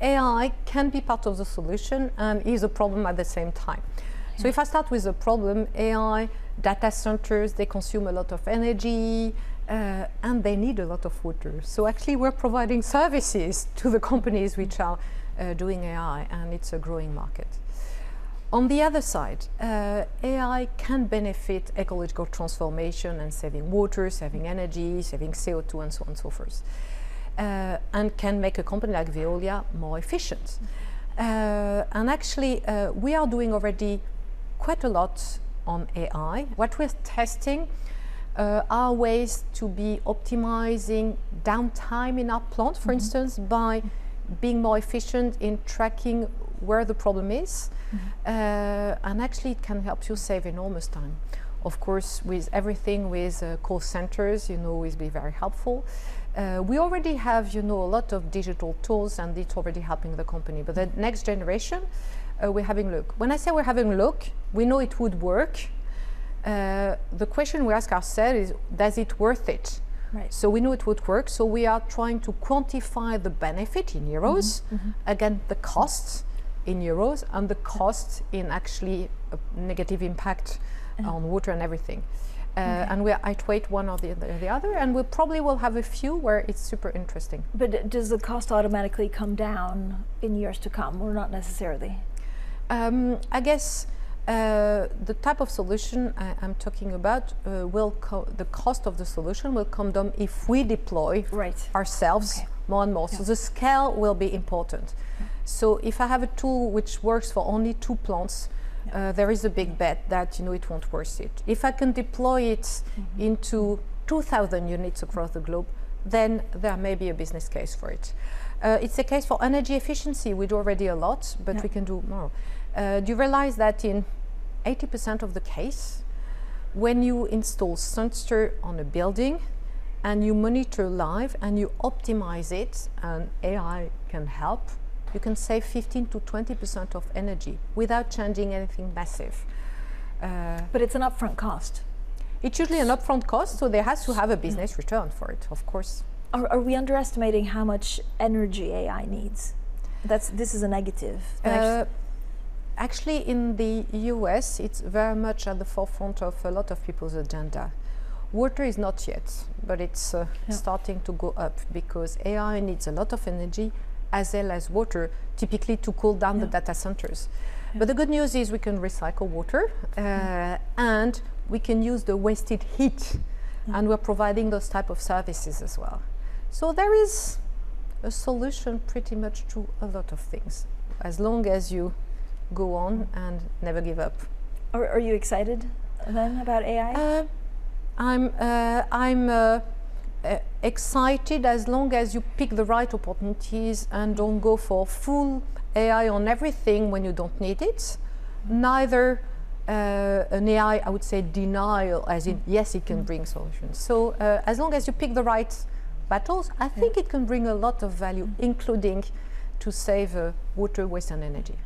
AI can be part of the solution and is a problem at the same time. So if I start with the problem, AI, data centers, they consume a lot of energy and they need a lot of water. So actually we're providing services to the companies which are doing AI, and it's a growing market. On the other side, AI can benefit ecological transformation and saving water, saving energy, saving CO2 and so on and so forth. And can make a company like Veolia more efficient. And actually, we are doing already quite a lot on AI. What we're testing are ways to be optimizing downtime in our plant, for instance, by being more efficient in tracking where the problem is. And actually, it can help you save enormous time. Of course, with everything with call centers, is be very helpful. We already have, a lot of digital tools, and it's already helping the company. But the next generation, we're having a look. When I say we're having a look, we know it would work. The question we ask ourselves is, does it worth it? Right. So we know it would work. So we are trying to quantify the benefit in euros, again, the costs in euros, and the cost in actually a negative impact on water and everything. And we iterate one or the other, and we probably will have a few where it's super interesting. But does the cost automatically come down in years to come, or not necessarily? I guess the type of solution I'm talking about, the cost of the solution will come down if we deploy ourselves more and more. So the scale will be important. So if I have a tool which works for only 2 plants, there is a big bet that it won't worth it. If I can deploy it into 2,000 units across the globe, then there may be a business case for it. It's a case for energy efficiency. We do already a lot, but we can do more. Do you realize that in 80% of the case, when you install sensor on a building and you monitor live and you optimize it, and AI can help, you can save 15 to 20% of energy without changing anything massive. But it's an upfront cost. It's usually an upfront cost, so there has to have a business return for it, of course. Are we underestimating how much energy AI needs? This is a negative. Actually, in the US, it's very much at the forefront of a lot of people's agenda. Water is not yet, but it's starting to go up, because AI needs a lot of energy as well as water, typically to cool down the data centers. But the good news is we can recycle water and we can use the wasted heat, and we're providing those type of services as well. So there is a solution pretty much to a lot of things, as long as you go on and never give up. Are you excited then about AI? I'm excited as long as you pick the right opportunities and don't go for full AI on everything when you don't need it. Neither an AI, I would say, denial, as in, yes, it can bring solutions. So as long as you pick the right battles, I think it can bring a lot of value, including to save water, waste and energy.